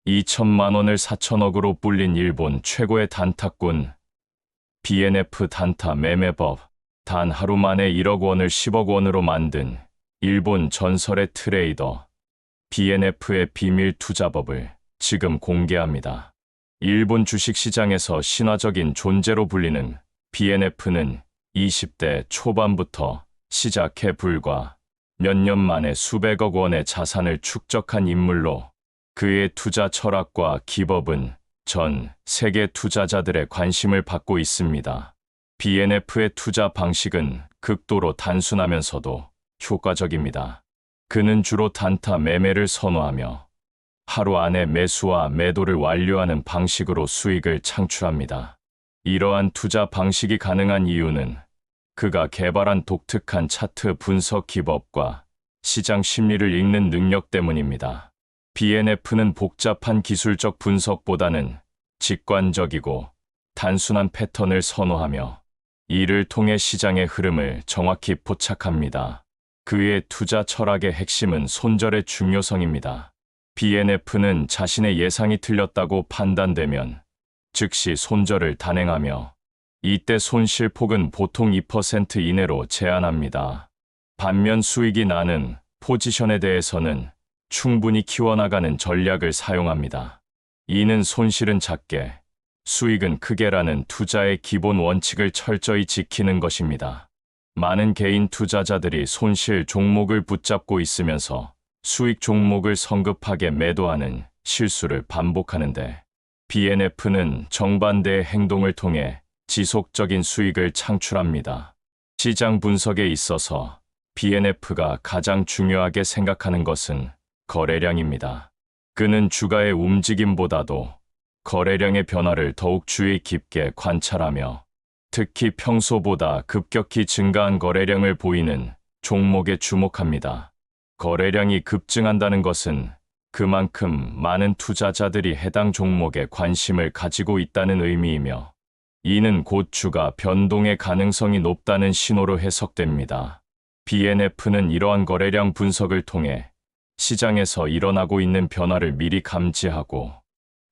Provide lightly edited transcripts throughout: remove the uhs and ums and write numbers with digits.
2천만 원을 4천억으로 불린 일본 최고의 단타꾼 BNF 단타 매매법. 단 하루 만에 1억 원을 10억 원으로 만든 일본 전설의 트레이더 BNF의 비밀 투자법을 지금 공개합니다. 일본 주식시장에서 신화적인 존재로 불리는 BNF는 20대 초반부터 시작해 불과 몇 년 만에 수백억 원의 자산을 축적한 인물로 그의 투자 철학과 기법은 전 세계 투자자들의 관심을 받고 있습니다. BNF의 투자 방식은 극도로 단순하면서도 효과적입니다. 그는 주로 단타 매매를 선호하며 하루 안에 매수와 매도를 완료하는 방식으로 수익을 창출합니다. 이러한 투자 방식이 가능한 이유는 그가 개발한 독특한 차트 분석 기법과 시장 심리를 읽는 능력 때문입니다. BNF는 복잡한 기술적 분석보다는 직관적이고 단순한 패턴을 선호하며 이를 통해 시장의 흐름을 정확히 포착합니다. 그의 투자 철학의 핵심은 손절의 중요성입니다. BNF는 자신의 예상이 틀렸다고 판단되면 즉시 손절을 단행하며 이때 손실폭은 보통 2% 이내로 제한합니다. 반면 수익이 나는 포지션에 대해서는 충분히 키워나가는 전략을 사용합니다. 이는 손실은 작게, 수익은 크게라는 투자의 기본 원칙을 철저히 지키는 것입니다. 많은 개인 투자자들이 손실 종목을 붙잡고 있으면서 수익 종목을 성급하게 매도하는 실수를 반복하는데 BNF는 정반대의 행동을 통해 지속적인 수익을 창출합니다. 시장 분석에 있어서 BNF가 가장 중요하게 생각하는 것은 거래량입니다. 그는 주가의 움직임보다도 거래량의 변화를 더욱 주의 깊게 관찰하며 특히 평소보다 급격히 증가한 거래량을 보이는 종목에 주목합니다. 거래량이 급증한다는 것은 그만큼 많은 투자자들이 해당 종목에 관심을 가지고 있다는 의미이며 이는 곧 주가 변동의 가능성이 높다는 신호로 해석됩니다. BNF는 이러한 거래량 분석을 통해 시장에서 일어나고 있는 변화를 미리 감지하고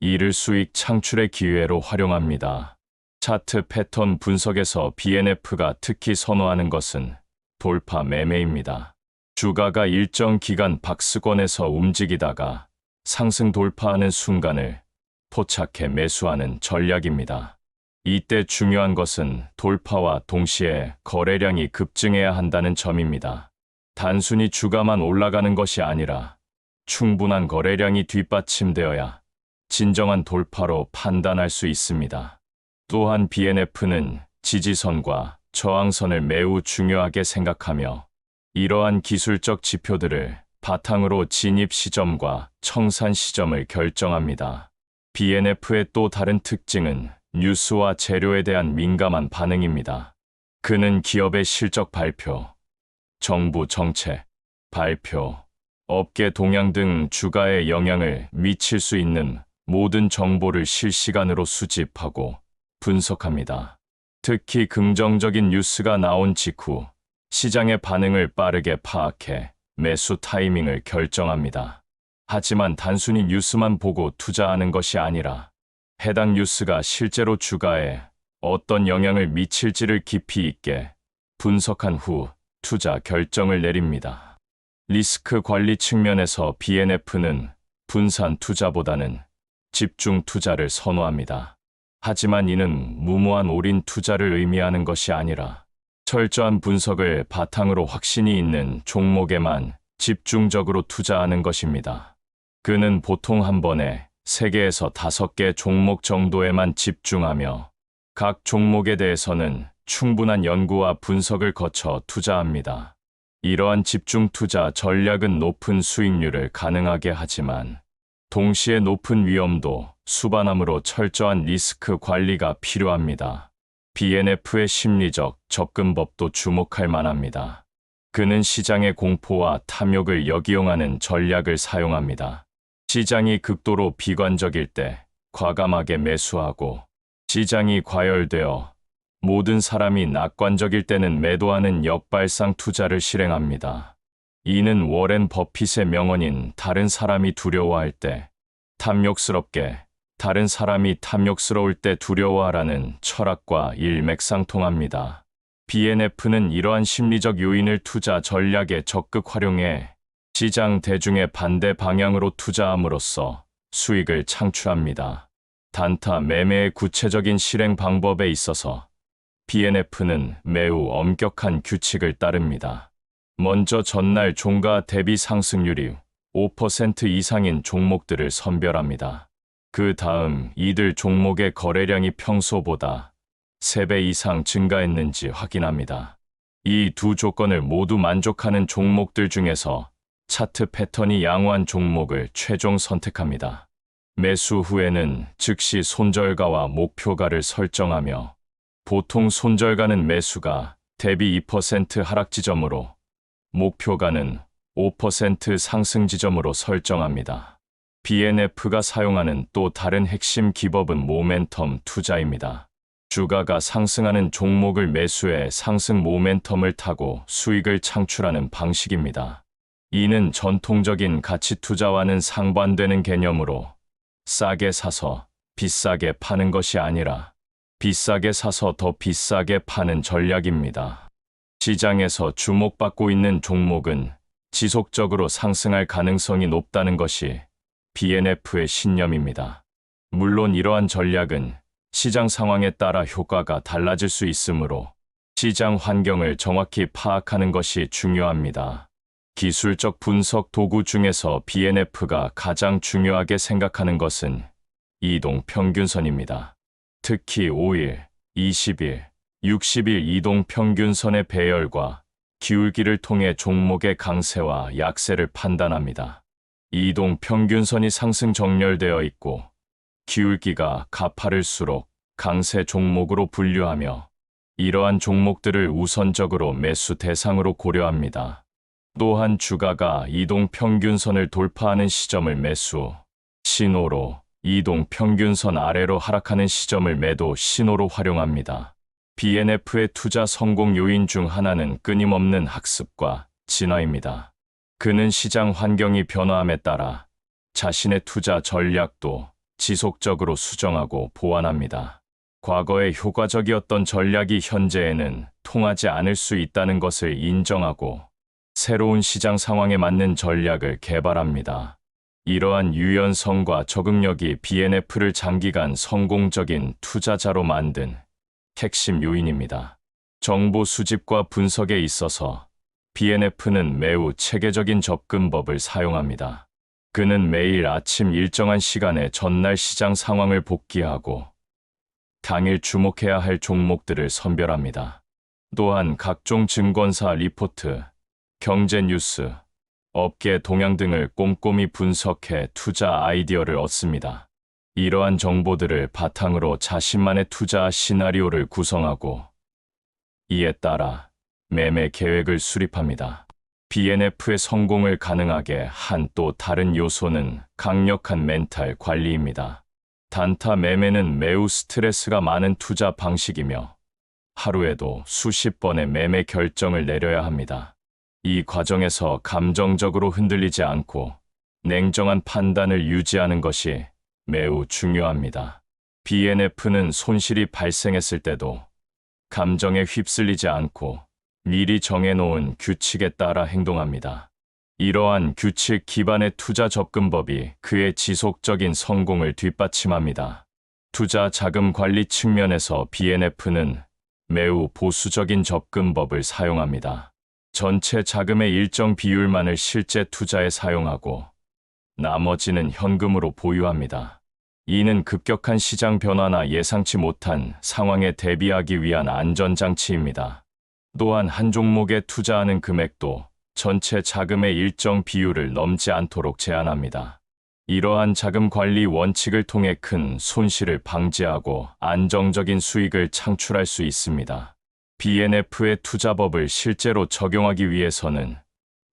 이를 수익 창출의 기회로 활용합니다. 차트 패턴 분석에서 BNF가 특히 선호하는 것은 돌파 매매입니다. 주가가 일정 기간 박스권에서 움직이다가 상승 돌파하는 순간을 포착해 매수하는 전략입니다. 이때 중요한 것은 돌파와 동시에 거래량이 급증해야 한다는 점입니다. 단순히 주가만 올라가는 것이 아니라 충분한 거래량이 뒷받침되어야 진정한 돌파로 판단할 수 있습니다. 또한 BNF는 지지선과 저항선을 매우 중요하게 생각하며 이러한 기술적 지표들을 바탕으로 진입 시점과 청산 시점을 결정합니다. BNF의 또 다른 특징은 뉴스와 재료에 대한 민감한 반응입니다. 그는 기업의 실적 발표, 정부 정책, 발표, 업계 동향 등 주가에 영향을 미칠 수 있는 모든 정보를 실시간으로 수집하고 분석합니다. 특히 긍정적인 뉴스가 나온 직후 시장의 반응을 빠르게 파악해 매수 타이밍을 결정합니다. 하지만 단순히 뉴스만 보고 투자하는 것이 아니라 해당 뉴스가 실제로 주가에 어떤 영향을 미칠지를 깊이 있게 분석한 후 투자 결정을 내립니다. 리스크 관리 측면에서 BNF는 분산 투자보다는 집중 투자를 선호합니다. 하지만 이는 무모한 올인 투자를 의미하는 것이 아니라 철저한 분석을 바탕으로 확신이 있는 종목에만 집중적으로 투자하는 것입니다. 그는 보통 한 번에 3개에서 5개 종목 정도에만 집중하며 각 종목에 대해서는 충분한 연구와 분석을 거쳐 투자합니다. 이러한 집중 투자 전략은 높은 수익률을 가능하게 하지만 동시에 높은 위험도 수반함으로 철저한 리스크 관리가 필요합니다. BNF의 심리적 접근법도 주목할 만합니다. 그는 시장의 공포와 탐욕을 역이용하는 전략을 사용합니다. 시장이 극도로 비관적일 때 과감하게 매수하고 시장이 과열되어 모든 사람이 낙관적일 때는 매도하는 역발상 투자를 실행합니다. 이는 워렌 버핏의 명언인 다른 사람이 두려워할 때 탐욕스럽게 다른 사람이 탐욕스러울 때 두려워하라는 철학과 일맥상통합니다. BNF는 이러한 심리적 요인을 투자 전략에 적극 활용해 시장 대중의 반대 방향으로 투자함으로써 수익을 창출합니다. 단타 매매의 구체적인 실행 방법에 있어서 BNF는 매우 엄격한 규칙을 따릅니다. 먼저 전날 종가 대비 상승률이 5% 이상인 종목들을 선별합니다. 그 다음 이들 종목의 거래량이 평소보다 3배 이상 증가했는지 확인합니다. 이 두 조건을 모두 만족하는 종목들 중에서 차트 패턴이 양호한 종목을 최종 선택합니다. 매수 후에는 즉시 손절가와 목표가를 설정하며 보통 손절가는 매수가 대비 2% 하락 지점으로 목표가는 5% 상승 지점으로 설정합니다. BNF가 사용하는 또 다른 핵심 기법은 모멘텀 투자입니다. 주가가 상승하는 종목을 매수해 상승 모멘텀을 타고 수익을 창출하는 방식입니다. 이는 전통적인 가치 투자와는 상반되는 개념으로 싸게 사서 비싸게 파는 것이 아니라 비싸게 사서 더 비싸게 파는 전략입니다. 시장에서 주목받고 있는 종목은 지속적으로 상승할 가능성이 높다는 것이 BNF의 신념입니다. 물론 이러한 전략은 시장 상황에 따라 효과가 달라질 수 있으므로 시장 환경을 정확히 파악하는 것이 중요합니다. 기술적 분석 도구 중에서 BNF가 가장 중요하게 생각하는 것은 이동 평균선입니다. 특히 5일, 20일, 60일 이동 평균선의 배열과 기울기를 통해 종목의 강세와 약세를 판단합니다. 이동 평균선이 상승 정렬되어 있고 기울기가 가파를수록 강세 종목으로 분류하며 이러한 종목들을 우선적으로 매수 대상으로 고려합니다. 또한 주가가 이동 평균선을 돌파하는 시점을 매수 신호로, 이동 평균선 아래로 하락하는 시점을 매도 신호로 활용합니다. BNF의 투자 성공 요인 중 하나는 끊임없는 학습과 진화입니다. 그는 시장 환경이 변화함에 따라 자신의 투자 전략도 지속적으로 수정하고 보완합니다. 과거에 효과적이었던 전략이 현재에는 통하지 않을 수 있다는 것을 인정하고 새로운 시장 상황에 맞는 전략을 개발합니다. 이러한 유연성과 적응력이 BNF를 장기간 성공적인 투자자로 만든 핵심 요인입니다. 정보 수집과 분석에 있어서 BNF는 매우 체계적인 접근법을 사용합니다. 그는 매일 아침 일정한 시간에 전날 시장 상황을 복기하고 당일 주목해야 할 종목들을 선별합니다. 또한 각종 증권사 리포트, 경제 뉴스, 업계 동향 등을 꼼꼼히 분석해 투자 아이디어를 얻습니다. 이러한 정보들을 바탕으로 자신만의 투자 시나리오를 구성하고 이에 따라 매매 계획을 수립합니다. BNF의 성공을 가능하게 한 또 다른 요소는 강력한 멘탈 관리입니다. 단타 매매는 매우 스트레스가 많은 투자 방식이며 하루에도 수십 번의 매매 결정을 내려야 합니다. 이 과정에서 감정적으로 흔들리지 않고 냉정한 판단을 유지하는 것이 매우 중요합니다. BNF는 손실이 발생했을 때도 감정에 휩쓸리지 않고 미리 정해놓은 규칙에 따라 행동합니다. 이러한 규칙 기반의 투자 접근법이 그의 지속적인 성공을 뒷받침합니다. 투자 자금 관리 측면에서 BNF는 매우 보수적인 접근법을 사용합니다. 전체 자금의 일정 비율만을 실제 투자에 사용하고 나머지는 현금으로 보유합니다. 이는 급격한 시장 변화나 예상치 못한 상황에 대비하기 위한 안전장치입니다. 또한 한 종목에 투자하는 금액도 전체 자금의 일정 비율을 넘지 않도록 제한합니다. 이러한 자금 관리 원칙을 통해 큰 손실을 방지하고 안정적인 수익을 창출할 수 있습니다. BNF의 투자법을 실제로 적용하기 위해서는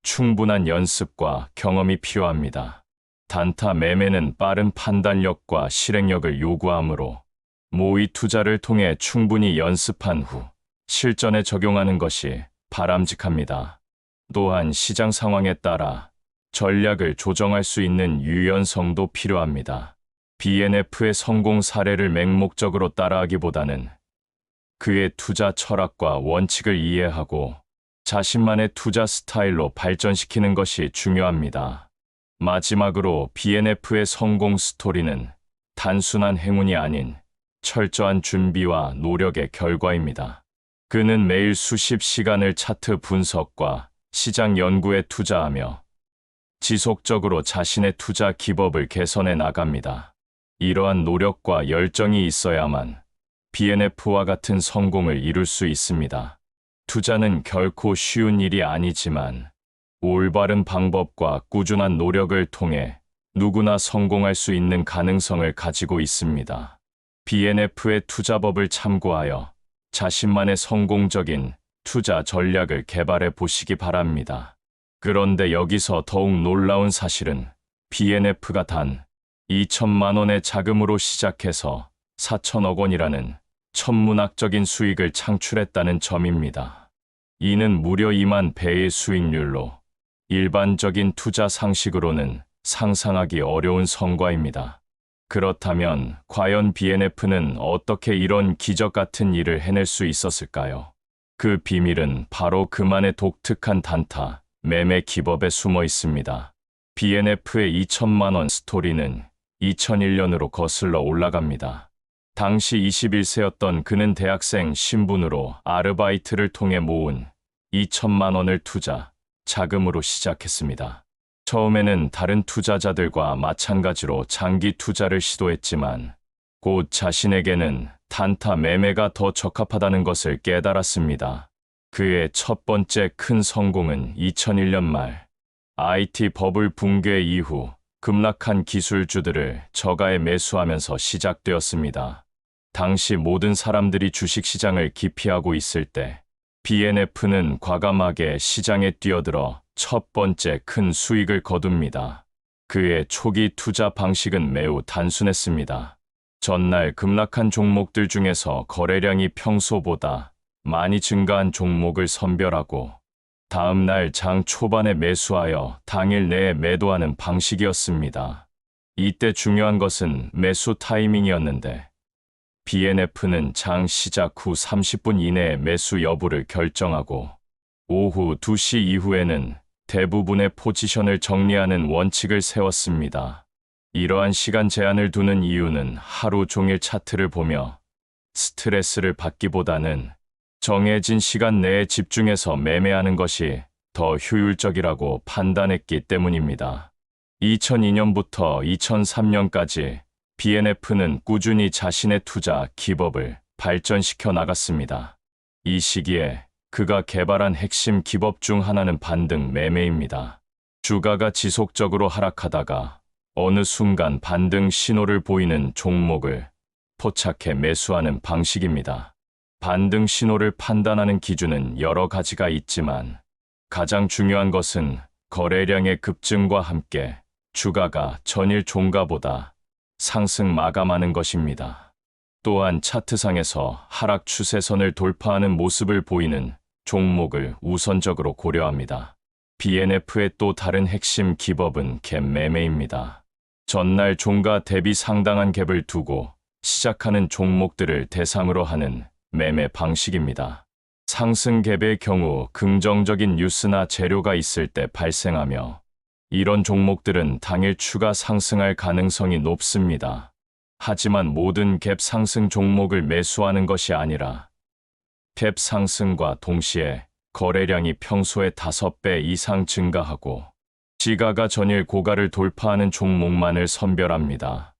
충분한 연습과 경험이 필요합니다. 단타 매매는 빠른 판단력과 실행력을 요구하므로 모의 투자를 통해 충분히 연습한 후 실전에 적용하는 것이 바람직합니다. 또한 시장 상황에 따라 전략을 조정할 수 있는 유연성도 필요합니다. BNF의 성공 사례를 맹목적으로 따라하기보다는 그의 투자 철학과 원칙을 이해하고 자신만의 투자 스타일로 발전시키는 것이 중요합니다. 마지막으로 BNF의 성공 스토리는 단순한 행운이 아닌 철저한 준비와 노력의 결과입니다. 그는 매일 수십 시간을 차트 분석과 시장 연구에 투자하며 지속적으로 자신의 투자 기법을 개선해 나갑니다. 이러한 노력과 열정이 있어야만 BNF와 같은 성공을 이룰 수 있습니다. 투자는 결코 쉬운 일이 아니지만 올바른 방법과 꾸준한 노력을 통해 누구나 성공할 수 있는 가능성을 가지고 있습니다. BNF의 투자법을 참고하여 자신만의 성공적인 투자 전략을 개발해 보시기 바랍니다. 그런데 여기서 더욱 놀라운 사실은 BNF가 단 2천만 원의 자금으로 시작해서 4천억 원이라는 천문학적인 수익을 창출했다는 점입니다. 이는 무려 2만 배의 수익률로 일반적인 투자 상식으로는 상상하기 어려운 성과입니다. 그렇다면 과연 BNF는 어떻게 이런 기적 같은 일을 해낼 수 있었을까요? 그 비밀은 바로 그만의 독특한 단타, 매매 기법에 숨어 있습니다. BNF의 2천만 원 스토리는 2001년으로 거슬러 올라갑니다. 당시 21세였던 그는 대학생 신분으로 아르바이트를 통해 모은 2천만 원을 투자 자금으로 시작했습니다. 처음에는 다른 투자자들과 마찬가지로 장기 투자를 시도했지만 곧 자신에게는 단타 매매가 더 적합하다는 것을 깨달았습니다. 그의 첫 번째 큰 성공은 2001년 말 IT 버블 붕괴 이후 급락한 기술주들을 저가에 매수하면서 시작되었습니다. 당시 모든 사람들이 주식시장을 기피하고 있을 때 BNF는 과감하게 시장에 뛰어들어 첫 번째 큰 수익을 거둡니다. 그의 초기 투자 방식은 매우 단순했습니다. 전날 급락한 종목들 중에서 거래량이 평소보다 많이 증가한 종목을 선별하고 다음 날 장 초반에 매수하여 당일 내에 매도하는 방식이었습니다. 이때 중요한 것은 매수 타이밍이었는데 BNF는 장 시작 후 30분 이내에 매수 여부를 결정하고 오후 2시 이후에는 대부분의 포지션을 정리하는 원칙을 세웠습니다. 이러한 시간 제한을 두는 이유는 하루 종일 차트를 보며 스트레스를 받기보다는 정해진 시간 내에 집중해서 매매하는 것이 더 효율적이라고 판단했기 때문입니다. 2002년부터 2003년까지 BNF는 꾸준히 자신의 투자 기법을 발전시켜 나갔습니다. 이 시기에 그가 개발한 핵심 기법 중 하나는 반등 매매입니다. 주가가 지속적으로 하락하다가 어느 순간 반등 신호를 보이는 종목을 포착해 매수하는 방식입니다. 반등 신호를 판단하는 기준은 여러 가지가 있지만 가장 중요한 것은 거래량의 급증과 함께 주가가 전일 종가보다 상승 마감하는 것입니다. 또한 차트상에서 하락 추세선을 돌파하는 모습을 보이는 종목을 우선적으로 고려합니다. BNF의 또 다른 핵심 기법은 갭 매매입니다. 전날 종가 대비 상당한 갭을 두고 시작하는 종목들을 대상으로 하는 매매 방식입니다. 상승 갭의 경우 긍정적인 뉴스나 재료가 있을 때 발생하며 이런 종목들은 당일 추가 상승할 가능성이 높습니다. 하지만 모든 갭 상승 종목을 매수하는 것이 아니라 갭 상승과 동시에 거래량이 평소의 5배 이상 증가하고 지가가 전일 고가를 돌파하는 종목만을 선별합니다.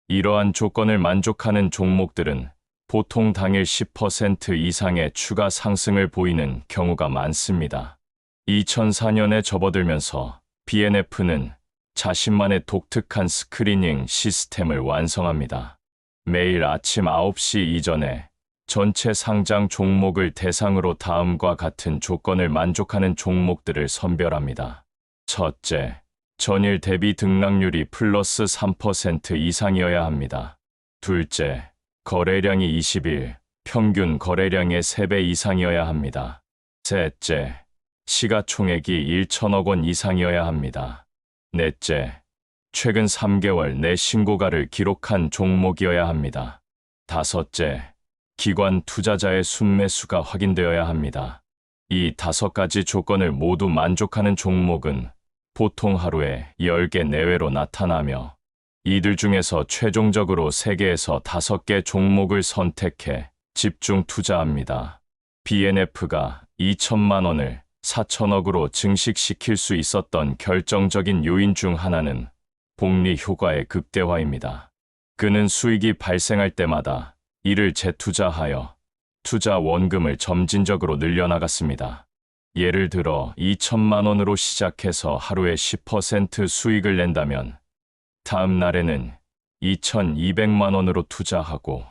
이러한 조건을 만족하는 종목들은 보통 당일 10% 이상의 추가 상승을 보이는 경우가 많습니다. 2004년에 접어들면서 BNF는 자신만의 독특한 스크리닝 시스템을 완성합니다. 매일 아침 9시 이전에 전체 상장 종목을 대상으로 다음과 같은 조건을 만족하는 종목들을 선별합니다. 첫째, 전일 대비 등락률이 플러스 3% 이상이어야 합니다. 둘째, 거래량이 20일, 평균 거래량의 3배 이상이어야 합니다. 셋째, 시가총액이 1천억 원 이상이어야 합니다. 넷째, 최근 3개월 내 신고가를 기록한 종목이어야 합니다. 다섯째, 기관 투자자의 순매수가 확인되어야 합니다. 이 5가지 조건을 모두 만족하는 종목은 보통 하루에 10개 내외로 나타나며 이들 중에서 최종적으로 3개에서 5개 종목을 선택해 집중 투자합니다. BNF가 2천만 원을 4천억으로 증식시킬 수 있었던 결정적인 요인 중 하나는 복리 효과의 극대화입니다. 그는 수익이 발생할 때마다 이를 재투자하여 투자 원금을 점진적으로 늘려나갔습니다. 예를 들어 2천만 원으로 시작해서 하루에 10% 수익을 낸다면 다음 날에는 2,200만 원으로 투자하고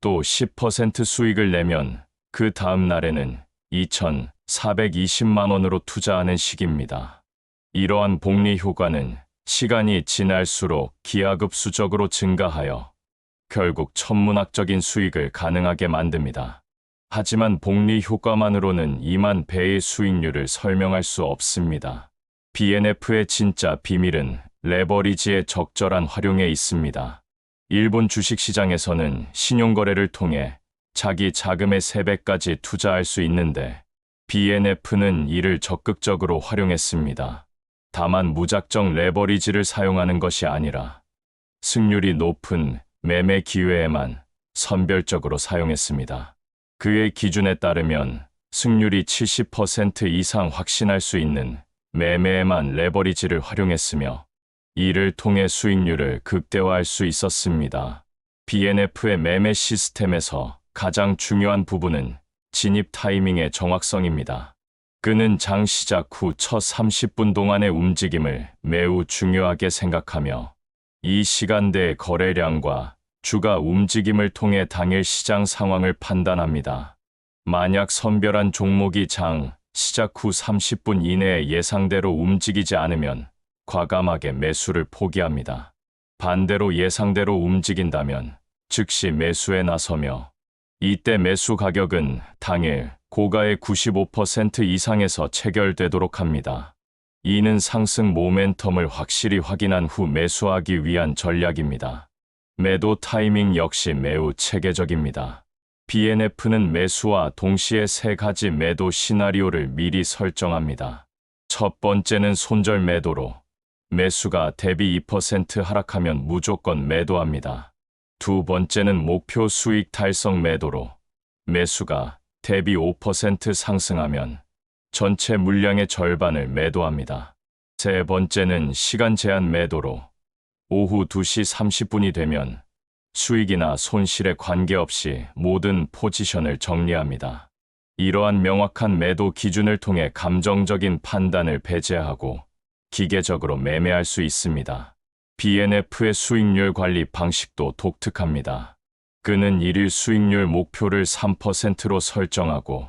또 10% 수익을 내면 그 다음 날에는 2,420만 원으로 투자하는 식입니다. 이러한 복리 효과는 시간이 지날수록 기하급수적으로 증가하여 결국 천문학적인 수익을 가능하게 만듭니다. 하지만 복리 효과만으로는 2만 배의 수익률을 설명할 수 없습니다. BNF의 진짜 비밀은 레버리지의 적절한 활용에 있습니다. 일본 주식시장에서는 신용거래를 통해 자기 자금의 3배까지 투자할 수 있는데 BNF는 이를 적극적으로 활용했습니다. 다만 무작정 레버리지를 사용하는 것이 아니라 승률이 높은 매매 기회에만 선별적으로 사용했습니다. 그의 기준에 따르면 승률이 70% 이상 확신할 수 있는 매매에만 레버리지를 활용했으며 이를 통해 수익률을 극대화할 수 있었습니다. BNF의 매매 시스템에서 가장 중요한 부분은 진입 타이밍의 정확성입니다. 그는 장 시작 후 첫 30분 동안의 움직임을 매우 중요하게 생각하며 이 시간대의 거래량과 주가 움직임을 통해 당일 시장 상황을 판단합니다. 만약 선별한 종목이 장 시작 후 30분 이내에 예상대로 움직이지 않으면 과감하게 매수를 포기합니다. 반대로 예상대로 움직인다면 즉시 매수에 나서며 이때 매수 가격은 당일 고가의 95% 이상에서 체결되도록 합니다. 이는 상승 모멘텀을 확실히 확인한 후 매수하기 위한 전략입니다. 매도 타이밍 역시 매우 체계적입니다. BNF는 매수와 동시에 3가지 매도 시나리오를 미리 설정합니다. 첫 번째는 손절 매도로 매수가 대비 2% 하락하면 무조건 매도합니다. 두 번째는 목표 수익 달성 매도로 매수가 대비 5% 상승하면 전체 물량의 절반을 매도합니다. 세 번째는 시간 제한 매도로 오후 2시 30분이 되면 수익이나 손실에 관계없이 모든 포지션을 정리합니다. 이러한 명확한 매도 기준을 통해 감정적인 판단을 배제하고 기계적으로 매매할 수 있습니다. BNF의 수익률 관리 방식도 독특합니다. 그는 일일 수익률 목표를 3%로 설정하고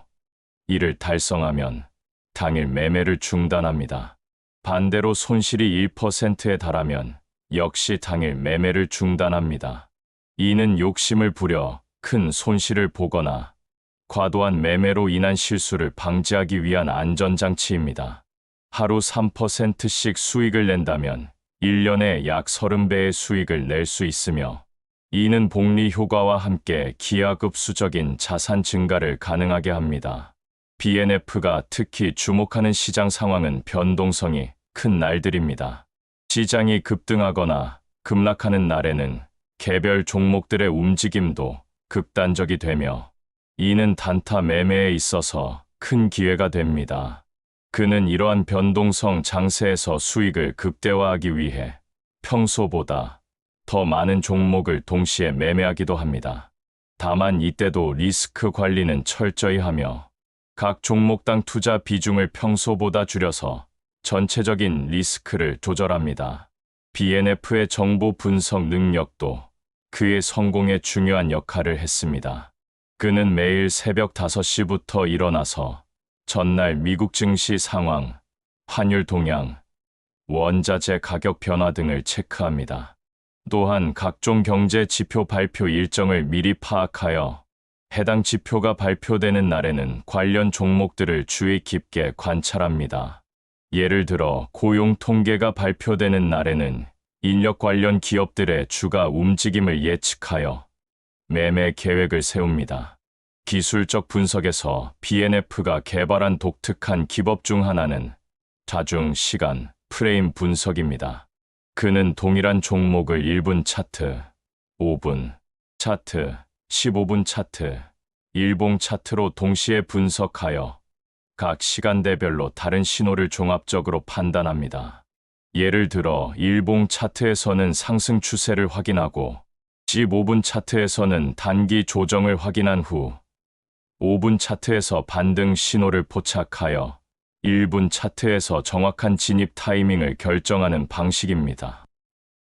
이를 달성하면 당일 매매를 중단합니다. 반대로 손실이 1%에 달하면 역시 당일 매매를 중단합니다. 이는 욕심을 부려 큰 손실을 보거나 과도한 매매로 인한 실수를 방지하기 위한 안전장치입니다. 하루 3%씩 수익을 낸다면 1년에 약 30배의 수익을 낼 수 있으며 이는 복리 효과와 함께 기하급수적인 자산 증가를 가능하게 합니다. BNF가 특히 주목하는 시장 상황은 변동성이 큰 날들입니다. 시장이 급등하거나 급락하는 날에는 개별 종목들의 움직임도 극단적이 되며 이는 단타 매매에 있어서 큰 기회가 됩니다. 그는 이러한 변동성 장세에서 수익을 극대화하기 위해 평소보다 더 많은 종목을 동시에 매매하기도 합니다. 다만 이때도 리스크 관리는 철저히 하며 각 종목당 투자 비중을 평소보다 줄여서 전체적인 리스크를 조절합니다. BNF의 정보 분석 능력도 그의 성공에 중요한 역할을 했습니다. 그는 매일 새벽 5시부터 일어나서 전날 미국 증시 상황, 환율 동향, 원자재 가격 변화 등을 체크합니다. 또한 각종 경제 지표 발표 일정을 미리 파악하여 해당 지표가 발표되는 날에는 관련 종목들을 주의 깊게 관찰합니다. 예를 들어 고용 통계가 발표되는 날에는 인력 관련 기업들의 주가 움직임을 예측하여 매매 계획을 세웁니다. 기술적 분석에서 BNF가 개발한 독특한 기법 중 하나는 자중 시간 프레임 분석입니다. 그는 동일한 종목을 1분 차트, 5분 차트, 15분 차트, 일봉 차트로 동시에 분석하여 각 시간대별로 다른 신호를 종합적으로 판단합니다. 예를 들어 일봉 차트에서는 상승 추세를 확인하고 15분 차트에서는 단기 조정을 확인한 후 5분 차트에서 반등 신호를 포착하여 1분 차트에서 정확한 진입 타이밍을 결정하는 방식입니다.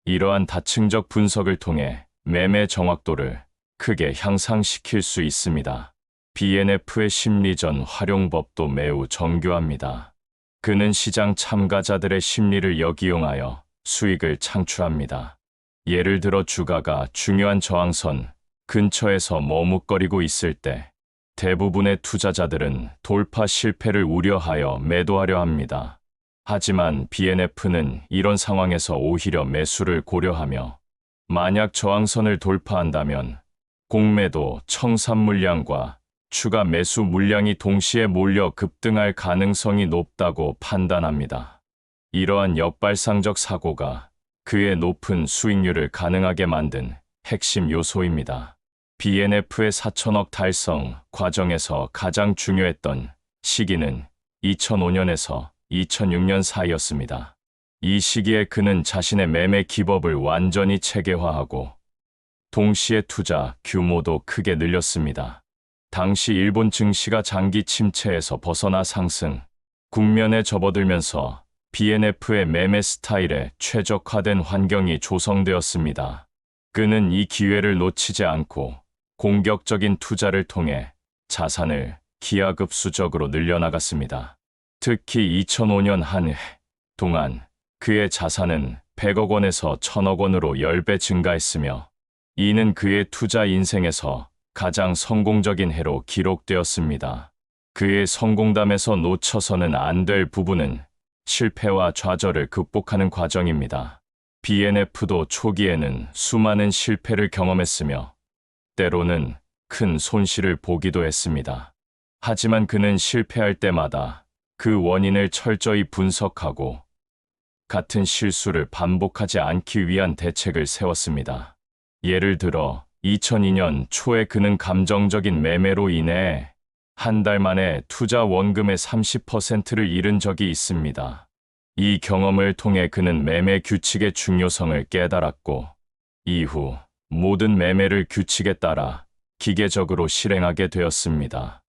이러한 다층적 분석을 통해 매매 정확도를 크게 향상시킬 수 있습니다. BNF의 심리전 활용법도 매우 정교합니다. 그는 시장 참가자들의 심리를 역이용하여 수익을 창출합니다. 예를 들어 주가가 중요한 저항선 근처에서 머뭇거리고 있을 때 대부분의 투자자들은 돌파 실패를 우려하여 매도하려 합니다. 하지만 BNF는 이런 상황에서 오히려 매수를 고려하며 만약 저항선을 돌파한다면 공매도 청산 물량과 추가 매수 물량이 동시에 몰려 급등할 가능성이 높다고 판단합니다. 이러한 역발상적 사고가 그의 높은 수익률을 가능하게 만든 핵심 요소입니다. BNF의 4천억 달성 과정에서 가장 중요했던 시기는 2005년에서 2006년 사이였습니다. 이 시기에 그는 자신의 매매 기법을 완전히 체계화하고 동시에 투자 규모도 크게 늘렸습니다. 당시 일본 증시가 장기 침체에서 벗어나 상승 국면에 접어들면서 BNF의 매매 스타일에 최적화된 환경이 조성되었습니다. 그는 이 기회를 놓치지 않고 공격적인 투자를 통해 자산을 기하급수적으로 늘려나갔습니다. 특히 2005년 한 해 동안 그의 자산은 100억 원에서 1000억 원으로 10배 증가했으며 이는 그의 투자 인생에서 가장 성공적인 해로 기록되었습니다. 그의 성공담에서 놓쳐서는 안 될 부분은 실패와 좌절을 극복하는 과정입니다. BNF도 초기에는 수많은 실패를 경험했으며 때로는 큰 손실을 보기도 했습니다. 하지만 그는 실패할 때마다 그 원인을 철저히 분석하고 같은 실수를 반복하지 않기 위한 대책을 세웠습니다. 예를 들어 2002년 초에 그는 감정적인 매매로 인해 한 달 만에 투자 원금의 30%를 잃은 적이 있습니다. 이 경험을 통해 그는 매매 규칙의 중요성을 깨달았고 이후 모든 매매를 규칙에 따라 기계적으로 실행하게 되었습니다.